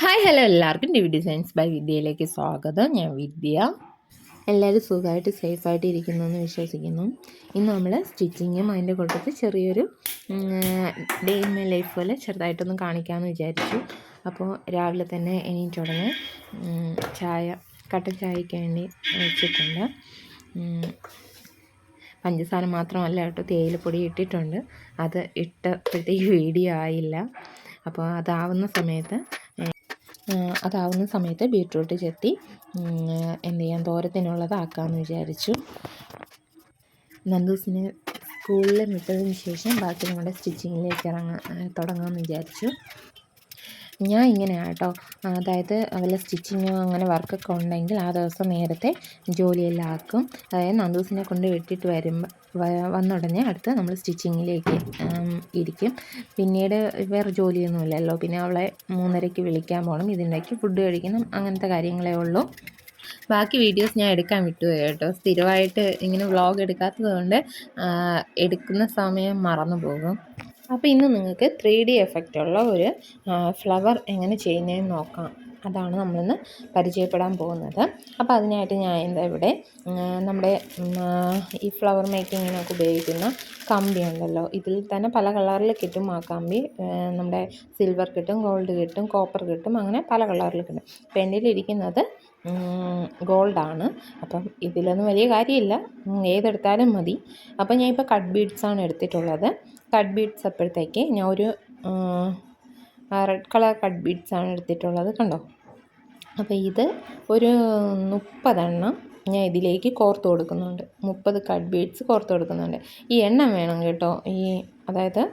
Hi hello എല്ലാവർക്കും D designs by വിദ്യയിലേക്ക് സ്വാഗതം. ഞാൻ വിദ്യ. എല്ലാവരും സുഖമായിട്ട് സേഫായിട്ട് ഇരിക്കുന്നു എന്ന് വിശ്വസിക്കുന്നു. ഇന്ന് നമ്മൾ സ്റ്റിച്ചിങ്ങും അതിൻ്റെ കൂട്ടത്തിൽ ചെറിയൊരു ഡേ ഇൻ മൈ ലൈഫ് പോലെ ചെറുതായിട്ടൊന്ന് കാണിക്കാമെന്ന് വിചാരിച്ചു. അപ്പോൾ രാവിലെ തന്നെ എണീറ്റുടനെ കട്ടൻ ചായയ്ക്ക് വേണ്ടി വെച്ചിട്ടുണ്ട്. പഞ്ചസാര മാത്രമല്ല കേട്ടോ, തേയിലപ്പൊടി ഇട്ടിട്ടുണ്ട്. അത് ഇട്ടപ്പോഴത്തേക്ക് വീഡിയോ ആയില്ല. അപ്പോൾ അതാവുന്ന സമയത്ത് ബീട്രൂട്ട് ചെത്തി എന്ത് ചെയ്യാം, തോരത്തിനുള്ളതാക്കാമെന്ന് വിചാരിച്ചു. നന്ദൂസിനെ സ്കൂളിൽ വിട്ടതിന് ശേഷം ബാക്കി നമ്മുടെ സ്റ്റിച്ചിങ്ങിലേക്ക് തുടങ്ങാമെന്ന് വിചാരിച്ചു. ഞാൻ ഇങ്ങനെയാണ് കേട്ടോ, അതായത് വല്ല സ്റ്റിച്ചിങ്ങോ അങ്ങനെ വർക്കൊക്കെ ഉണ്ടെങ്കിൽ ആ ദിവസം നേരത്തെ ജോലിയെല്ലാം ആക്കും. അതായത് നന്ദൂസിനെ കൊണ്ട് വിട്ടിട്ട് വന്നുടനെ അടുത്ത് നമ്മൾ സ്റ്റിച്ചിങ്ങിലേക്ക് ഇരിക്കും. പിന്നീട് വേറെ ജോലിയൊന്നുമില്ലല്ലോ, പിന്നെ അവളെ 3:30 വിളിക്കാൻ പോകണം, ഇതിൻ്റെക്ക് ഫുഡ് കഴിക്കണം, അങ്ങനത്തെ കാര്യങ്ങളേ ഉള്ളൂ. ബാക്കി വീഡിയോസ് ഞാൻ എടുക്കാൻ വിട്ടുപോയി കേട്ടോ. സ്ഥിരമായിട്ട് ഇങ്ങനെ വ്ളോഗ് എടുക്കാത്തത് കൊണ്ട് എടുക്കുന്ന സമയം മറന്നു പോകും. അപ്പോൾ ഇന്ന് നിങ്ങൾക്ക് 3D എഫക്റ്റുള്ള ഒരു ഫ്ലവർ എങ്ങനെ ചെയ്യുന്നതെന്ന് നോക്കാം. അതാണ് നമ്മളിന്ന് പരിചയപ്പെടാൻ പോകുന്നത്. അപ്പോൾ അതിനായിട്ട് ഞാൻ ഇവിടെ നമ്മുടെ ഈ ഫ്ലവർ മേക്കിങ്ങിനൊക്കെ ഉപയോഗിക്കുന്ന കമ്പി ഉണ്ടല്ലോ, ഇതിൽ തന്നെ പല കളറിൽ കിട്ടും. ആ കമ്പി നമ്മുടെ സിൽവർ കിട്ടും, ഗോൾഡ് കിട്ടും, കോപ്പർ കിട്ടും, അങ്ങനെ പല കളറിൽ കിട്ടും. അപ്പോൾ എൻ്റെ ഇരിക്കുന്നത് ഗോൾഡാണ്. അപ്പം ഇതിലൊന്നും വലിയ കാര്യമില്ല, ഏതെടുത്താലും മതി. അപ്പം ഞാൻ ഇപ്പോൾ കട്ട് ബീഡ്സാണ് എടുത്തിട്ടുള്ളത്. കട്ട് ബീഡ്സ് അപ്പോഴത്തേക്ക് ഞാൻ ഒരു റെഡ് കളർ കട്ട് ബീഡ്സാണ് എടുത്തിട്ടുള്ളത്, കണ്ടോ. അപ്പോൾ ഇത് ഒരു 30 എണ്ണം ഞാൻ ഇതിലേക്ക് കോർത്ത് കൊടുക്കുന്നുണ്ട്. 30 കട്ട് ബീഡ്സ് കോർത്ത് കൊടുക്കുന്നുണ്ട്. ഈ എണ്ണം വേണം കേട്ടോ. അതായത്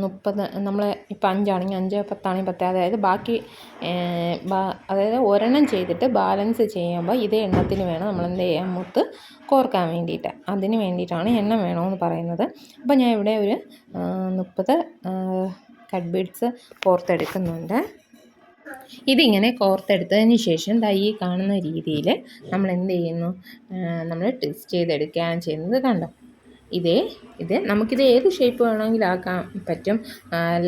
30 നമ്മൾ ഇപ്പോൾ 5 ആണെങ്കിൽ 5, 10 ആണെങ്കിൽ 10, അതായത് ബാക്കി അതായത് ഒരെണ്ണം ചെയ്തിട്ട് ബാലൻസ് ചെയ്യുമ്പോൾ ഇതേ എണ്ണത്തിന് വേണം നമ്മൾ എന്ത് ചെയ്യാൻ, മുത്ത് കോർക്കാൻ വേണ്ടിയിട്ട്. അതിന് വേണ്ടിയിട്ടാണ് എണ്ണം വേണമെന്ന് പറയുന്നത്. അപ്പോൾ ഞാൻ ഇവിടെ ഒരു 30 കട്ട് ബീഡ്സ് കോർത്തെടുക്കുന്നുണ്ട്. ഇതിങ്ങനെ കോർത്തെടുത്തതിന് ശേഷം ഈ കാണുന്ന രീതിയിൽ നമ്മൾ എന്ത് ചെയ്യുന്നു, നമ്മൾ ട്വിസ്റ്റ് ചെയ്തെടുക്കുകയാണ് ചെയ്യുന്നത്, കണ്ടോ. ഇത് നമുക്കിത് ഏത് ഷേപ്പ് വേണമെങ്കിലും ആക്കാൻ പറ്റും.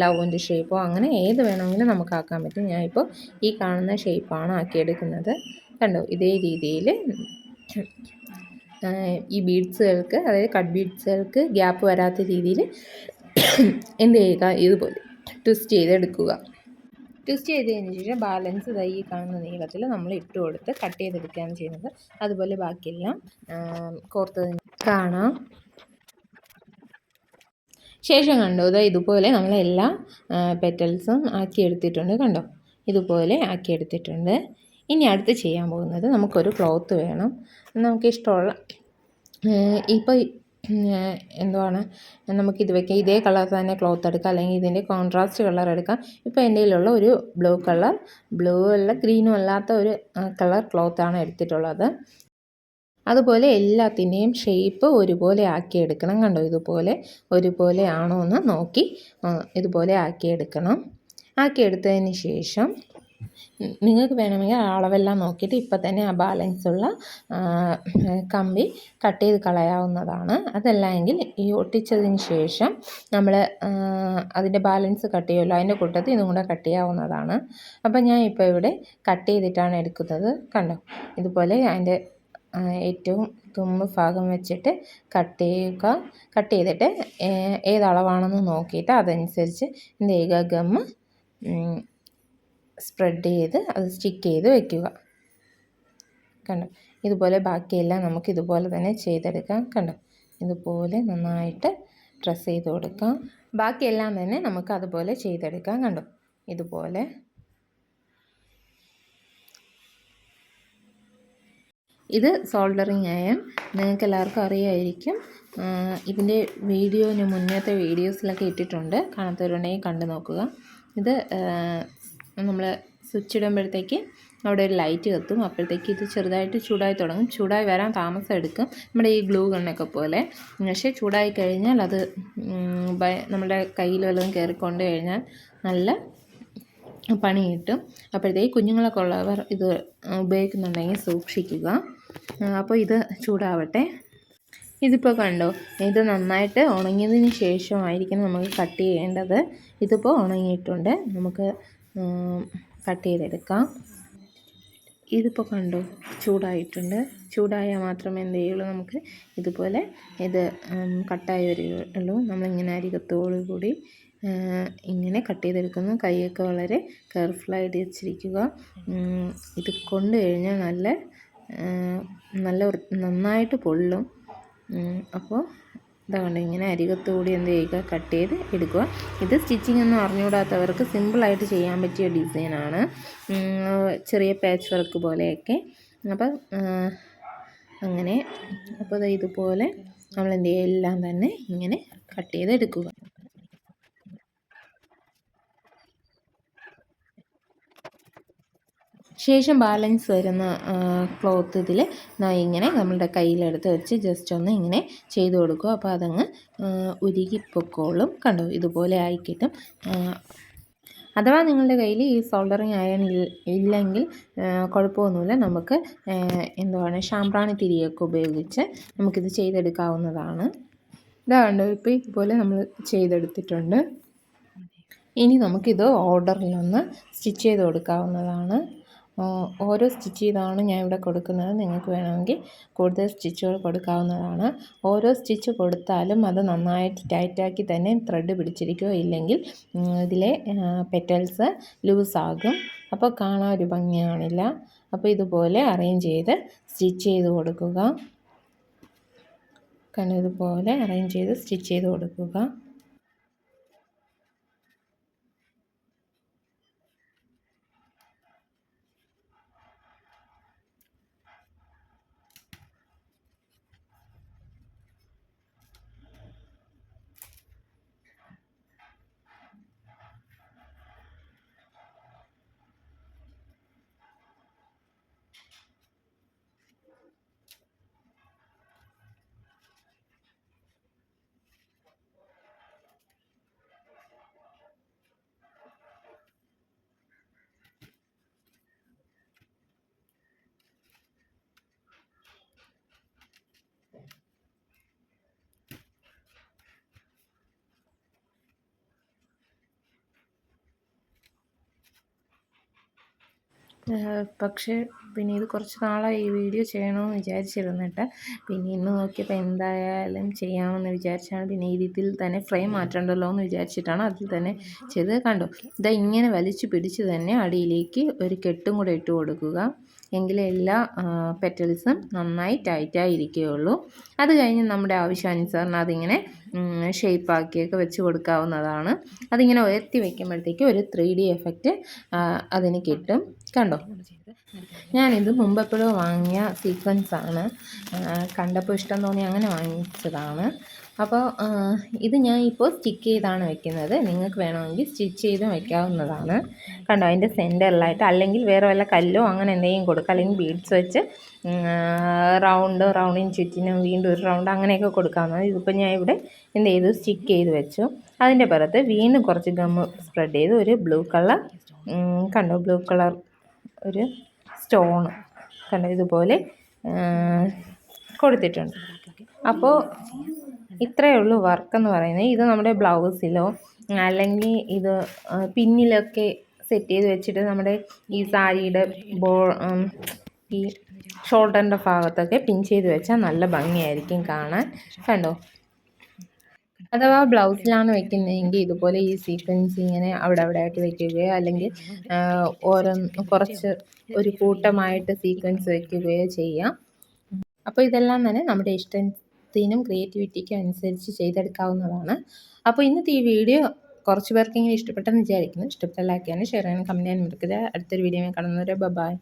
ലവിൻ്റെ ഷേപ്പോ അങ്ങനെ ഏത് വേണമെങ്കിലും നമുക്ക് ആക്കാൻ പറ്റും. ഞാനിപ്പോൾ ഈ കാണുന്ന ഷേപ്പാണ് ആക്കിയെടുക്കുന്നത്, കണ്ടോ. ഇതേ രീതിയിൽ ഈ ബീഡ്സുകൾക്ക്, അതായത് കട്ട് ബീഡ്സുകൾക്ക് ഗ്യാപ്പ് വരാത്ത രീതിയിൽ എന്ത് ചെയ്യുക, ഇതുപോലെ ട്വിസ്റ്റ് ചെയ്തെടുക്കുക. ട്വിസ്റ്റ് ചെയ്തതിന് ശേഷം ബാലൻസ് ഈ കാണുന്ന നീളത്തിൽ നമ്മൾ ഇട്ട് കൊടുത്ത് കട്ട് ചെയ്തെടുക്കുകയാണ് ചെയ്യുന്നത്. അതുപോലെ ബാക്കിയെല്ലാം കോർത്തതിന് കാണാം. ശേഷം കണ്ടോ, ഇതുപോലെ നമ്മളെല്ലാ പെറ്റൽസും ആക്കിയെടുത്തിട്ടുണ്ട്, കണ്ടോ. ഇതുപോലെ ആക്കിയെടുത്തിട്ടുണ്ട്. ഇനി അടുത്ത് ചെയ്യാൻ പോകുന്നത്, നമുക്കൊരു ക്ലോത്ത് വേണം. നമുക്കിഷ്ടമുള്ള ഇപ്പോൾ എന്തുവാണ്, നമുക്കിത് വയ്ക്കാം. ഇതേ കളർ തന്നെ ക്ലോത്ത് എടുക്കാം, അല്ലെങ്കിൽ ഇതിൻ്റെ കോൺട്രാസ്റ്റ് കളർ എടുക്കാം. ഇപ്പോൾ എൻ്റെ കയ്യിലുള്ള ഒരു ബ്ലൂ അല്ല ഗ്രീനും അല്ലാത്ത ഒരു കളർ ക്ലോത്താണ് എടുത്തിട്ടുള്ളത്. അതുപോലെ എല്ലാത്തിൻ്റെയും ഷേപ്പ് ഒരുപോലെ ആക്കിയെടുക്കണം, കണ്ടോ. ഇതുപോലെ ഒരുപോലെ ആണോ എന്ന് നോക്കി ഇതുപോലെ ആക്കിയെടുക്കണം. ആക്കിയെടുത്തതിന് ശേഷം നിങ്ങൾക്ക് വേണമെങ്കിൽ അളവെല്ലാം നോക്കിയിട്ട് ഇപ്പം തന്നെ ആ ബാലൻസുള്ള കമ്പി കട്ട് ചെയ്ത് കളയാവുന്നതാണ്. അതല്ലെങ്കിൽ ഈ ഒട്ടിച്ചതിന് ശേഷം നമ്മൾ അതിൻ്റെ ബാലൻസ് കട്ട് ചെയ്യുമല്ലോ, അതിൻ്റെ കൂട്ടത്തിൽ ഇതും കൂടെ കട്ട് ചെയ്യാവുന്നതാണ്. അപ്പം ഞാൻ ഇപ്പോൾ ഇവിടെ കട്ട് ചെയ്തിട്ടാണ് എടുക്കുന്നത്, കണ്ടോ. ഇതുപോലെ അതിൻ്റെ ഏറ്റവും തുമ്പ് ഭാഗം വെച്ചിട്ട് കട്ട് ചെയ്യുക. കട്ട് ചെയ്തിട്ട് ഏതളവാണെന്ന് നോക്കിയിട്ട് അതനുസരിച്ച് എന്ത് ചെയ്യുക, ഗമ്മ് സ്പ്രെഡ് ചെയ്ത് അത് സ്റ്റിക്ക് ചെയ്ത് വയ്ക്കുക, കണ്ടോ. ഇതുപോലെ ബാക്കിയെല്ലാം നമുക്ക് ഇതുപോലെ തന്നെ ചെയ്തെടുക്കാം, കണ്ടോ. ഇതുപോലെ നന്നായിട്ട് പ്രസ് ചെയ്ത് കൊടുക്കാം. ബാക്കിയെല്ലാം തന്നെ നമുക്ക് അതുപോലെ ചെയ്തെടുക്കാം, കണ്ടോ. ഇതുപോലെ ഇത് സോൾഡറിങ് അയൺ, നിങ്ങൾക്ക് എല്ലാവർക്കും അറിയാമായിരിക്കും. ഇതിൻ്റെ വീഡിയോന് മുന്നത്തെ വീഡിയോസിലൊക്കെ ഇട്ടിട്ടുണ്ട്, കാണാത്തവരുണ്ടെങ്കിൽ കണ്ടു നോക്കുക. ഇത് നമ്മൾ സ്വിച്ച് ഇടുമ്പോഴത്തേക്ക് അവിടെ ഒരു ലൈറ്റ് കത്തും. അപ്പോഴത്തേക്ക് ഇത് ചെറുതായിട്ട് ചൂടായി തുടങ്ങും. ചൂടായി വരാൻ താമസം എടുക്കും, നമ്മുടെ ഈ ഗ്ലൂ ഗണ്ണൊക്കെ പോലെ. പക്ഷേ ചൂടായി കഴിഞ്ഞാൽ അത് നമ്മുടെ കയ്യിൽ വല്ലതും കയറിക്കൊണ്ട് കഴിഞ്ഞാൽ നല്ല പണി കിട്ടും. അപ്പോഴത്തേക്ക് കുഞ്ഞുങ്ങളൊക്കെ ഉള്ളവർ ഇത് ഉപയോഗിക്കുന്നുണ്ടെങ്കിൽ സൂക്ഷിക്കുക. അപ്പോൾ ഇത് ചൂടാവട്ടെ. ഇതിപ്പോൾ കണ്ടോ, ഇത് നന്നായിട്ട് ഉണങ്ങിയതിന് ശേഷമായിരിക്കും നമുക്ക് കട്ട് ചെയ്യേണ്ടത്. ഇതിപ്പോൾ ഉണങ്ങിയിട്ടുണ്ട്. നമുക്ക് കട്ട് ചെയ്തെടുക്കാം. ഇതിപ്പോൾ കണ്ടോ ചൂടായിട്ടുണ്ട്. ചൂടായാൽ മാത്രമേ എന്ത് ചെയ്യുള്ളൂ, നമുക്ക് ഇതുപോലെ ഇത് കട്ടായി വരികയുള്ളൂ. നമ്മളിങ്ങനെ അരികത്തോടു കൂടി ഇങ്ങനെ കട്ട് ചെയ്തെടുക്കുന്നു. കൈയൊക്കെ വളരെ കെയർഫുള്ളായിട്ട് വെച്ചിരിക്കുക. ഇത് കൊണ്ട് കഴിഞ്ഞാൽ നന്നായിട്ട് പൊള്ളും. അപ്പോൾ ഇതുകൊണ്ട് ഇങ്ങനെ അരികത്തുകൂടി എന്ത് ചെയ്യുക, കട്ട് ചെയ്ത് എടുക്കുക. ഇത് സ്റ്റിച്ചിങ് ഒന്നും അറിഞ്ഞുകൂടാത്തവർക്ക് സിമ്പിളായിട്ട് ചെയ്യാൻ പറ്റിയ ഡിസൈനാണ്, ചെറിയ പാച്ച് വർക്ക് പോലെയൊക്കെ. അപ്പം അങ്ങനെ അപ്പോൾ ഇതുപോലെ നമ്മൾ എന്ത് ചെയ്യുക, എല്ലാം തന്നെ ഇങ്ങനെ കട്ട് ചെയ്തെടുക്കുക. ശേഷം ബാലൻസ് വരുന്ന ക്ലോത്ത് ഇതിൽ ഇങ്ങനെ നമ്മളുടെ കയ്യിലെടുത്ത് വെച്ച് ജസ്റ്റ് ഒന്ന് ഇങ്ങനെ ചെയ്ത് കൊടുക്കുക. അപ്പോൾ അതങ്ങ് ഉരുകി പൊക്കോളും. കണ്ടോ, ഇതുപോലെ ആയി കിട്ടും. അഥവാ നിങ്ങളുടെ കയ്യിൽ ഈ സോൾഡറിങ് അയൺ ഇല്ലെങ്കിൽ കുഴപ്പമൊന്നുമില്ല. നമുക്ക് ഷാംപ്രാണി തിരിയൊക്കെ ഉപയോഗിച്ച് നമുക്കിത് ചെയ്തെടുക്കാവുന്നതാണ്. ഇതാണ്ട് ഇപ്പോൾ ഇതുപോലെ നമ്മൾ ചെയ്തെടുത്തിട്ടുണ്ട്. ഇനി നമുക്കിത് ഓർഡറിലൊന്ന് സ്റ്റിച്ച് ചെയ്ത് കൊടുക്കാവുന്നതാണ്. ഓരോ സ്റ്റിച്ച് ചെയ്താണ് ഞാൻ ഇവിടെ കൊടുക്കുന്നത്. നിങ്ങൾക്ക് വേണമെങ്കിൽ കൂടുതൽ സ്റ്റിച്ചുകൾ കൊടുക്കാവുന്നതാണ്. ഓരോ സ്റ്റിച്ച് കൊടുത്താലും അത് നന്നായിട്ട് ടൈറ്റാക്കി തന്നെ ത്രെഡ് പിടിച്ചിരിക്കുക, ഇല്ലെങ്കിൽ ഇതിലെ പെറ്റൽസ് ലൂസാകും. അപ്പോൾ കാണാൻ ഒരു ഭംഗിയാണില്ല. അപ്പോൾ ഇതുപോലെ അറേഞ്ച് ചെയ്ത് സ്റ്റിച്ച് ചെയ്ത് കൊടുക്കുക. കാരണം ഇതുപോലെ അറേഞ്ച് ചെയ്ത് സ്റ്റിച്ച് ചെയ്ത് കൊടുക്കുക. പക്ഷേ പിന്നെ ഇത് കുറച്ച് നാളായി ഈ വീഡിയോ ചെയ്യണമെന്ന് വിചാരിച്ചിരുന്നിട്ട്, പിന്നെ ഇന്ന് നോക്കിയപ്പോൾ എന്തായാലും ചെയ്യാമെന്ന് വിചാരിച്ചാണ്. പിന്നെ ഇതിൽ തന്നെ ഫ്രെയിം മാറ്റണ്ടല്ലോ എന്ന് വിചാരിച്ചിട്ടാണ് അതിൽ തന്നെ ചെയ്ത്. കണ്ടോ, ഇതാ ഇങ്ങനെ വലിച്ചു പിടിച്ച് തന്നെ അടിയിലേക്ക് ഒരു കെട്ടും കൂടെ ഇട്ട് കൊടുക്കുക. എങ്കിലേ എല്ലാ പെറ്റൽസും നന്നായി ടൈറ്റായി ഇരിക്കുകയുള്ളൂ. അത് കഴിഞ്ഞ് നമ്മുടെ ആവശ്യാനുസരണം അതിങ്ങനെ ഷേപ്പാക്കിയൊക്കെ വെച്ച് കൊടുക്കാവുന്നതാണ്. അതിങ്ങനെ ഉയർത്തി വയ്ക്കുമ്പോഴത്തേക്ക് ഒരു 3D എഫക്റ്റ് അതിന് കിട്ടും. കണ്ടോ, ഞാനിത് മുമ്പെപ്പോഴും വാങ്ങിയ സീക്വൻസാണ്. കണ്ടപ്പോൾ ഇഷ്ടം തോന്നി അങ്ങനെ വാങ്ങിച്ചതാണ്. അപ്പോൾ ഇത് ഞാൻ ഇപ്പോൾ സ്റ്റിക്ക് ചെയ്താണ് വെക്കുന്നത്. നിങ്ങൾക്ക് വേണമെങ്കിൽ സ്റ്റിച്ച് ചെയ്ത് വയ്ക്കാവുന്നതാണ്. കണ്ടോ, അതിൻ്റെ സെൻറ്ററിലായിട്ട് അല്ലെങ്കിൽ വേറെ വല്ല കല്ലോ അങ്ങനെ എന്തെങ്കിലും കൊടുക്കുക, അല്ലെങ്കിൽ ബീഡ്സ് വെച്ച് റൗണ്ടിന് ചുറ്റിനും വീണ്ടും ഒരു റൗണ്ട് അങ്ങനെയൊക്കെ കൊടുക്കാവുന്നത്. ഇതിപ്പോൾ ഞാൻ ഇവിടെ എന്ത് ചെയ്തു, സ്റ്റിക്ക് ചെയ്ത് വെച്ചു. അതിൻ്റെ പുറത്ത് വീണ്ടും കുറച്ച് ഗമ്മ് സ്പ്രെഡ് ചെയ്ത് ഒരു ബ്ലൂ കളർ കണ്ടോ, ബ്ലൂ കളർ ഒരു സ്റ്റോണ് കണ്ടോ ഇതുപോലെ കൊടുത്തിട്ടുണ്ട്. അപ്പോൾ ഇത്രയേ ഉള്ളൂ വർക്കെന്ന് പറയുന്നത്. ഇത് നമ്മുടെ ബ്ലൗസിലോ അല്ലെങ്കിൽ ഇത് പിന്നിലൊക്കെ സെറ്റ് ചെയ്ത് വെച്ചിട്ട് നമ്മുടെ ഈ സാരിയുടെ ഈ ഷോൾഡറിൻ്റെ ഭാഗത്തൊക്കെ പിൻ ചെയ്ത് വെച്ചാൽ നല്ല ഭംഗിയായിരിക്കും കാണാൻ. കണ്ടോ, അഥവാ ബ്ലൗസിലാണ് വെക്കുന്നതെങ്കിൽ ഇതുപോലെ ഈ സീക്വൻസ് ഇങ്ങനെ അവിടെ ആയിട്ട് വെക്കുകയോ അല്ലെങ്കിൽ കുറച്ച് ഒരു കൂട്ടമായിട്ട് സീക്വൻസ് വെക്കുകയോ ചെയ്യാം. അപ്പോൾ ഇതെല്ലാം തന്നെ നമ്മുടെ ഇഷ്ടത്തിനും ക്രിയേറ്റിവിറ്റിക്കും അനുസരിച്ച് ചെയ്തെടുക്കാവുന്നതാണ്. അപ്പോൾ ഇന്നത്തെ ഈ വീഡിയോ കുറച്ച് പേർക്ക് ഇങ്ങനെ ഇഷ്ടപ്പെട്ടെന്ന് വിചാരിക്കുന്നു. ഇഷ്ടപ്പെട്ട ലൈക്ക് ചെയ്യാനും ഷെയർ ചെയ്യാനും കമൻറ്റ് ചെയ്യാനും മറക്കരുത്. അടുത്തൊരു വീഡിയോ കാണുന്നവരെ ബൈ.